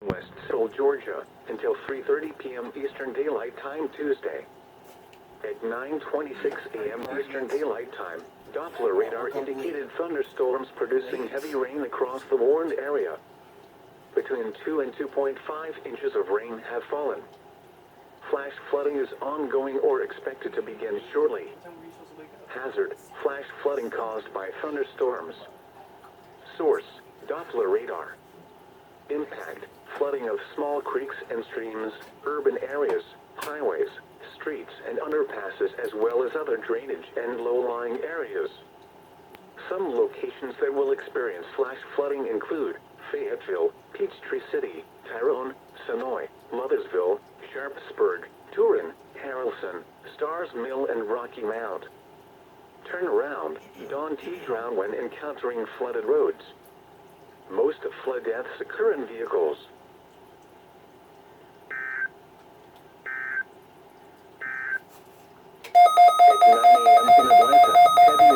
West Central Georgia until 3:30 p.m. Eastern Daylight Time Tuesday. At 9:26 a.m. Eastern Daylight Time, Doppler radar indicated thunderstorms producing heavy rain across the warned area. Between 2 and 2.5 inches of rain have fallen. Flash flooding is ongoing or expected to begin shortly. Hazard: flash flooding caused by thunderstorms. Source: Doppler radar. Impact: flooding of small creeks and streams, urban areas, highways, streets and underpasses, as well as other drainage and low-lying areas. Some locations that will experience flash flooding include Fayetteville, Peachtree City, Tyrone, Sonoy, Mothersville, Sharpsburg, Turin, Harrelson, Stars Mill and Rocky Mount. Turn around, don't drown when encountering flooded roads. Most flood deaths occur in vehicles. At 9 a.m. in Atlanta, heavy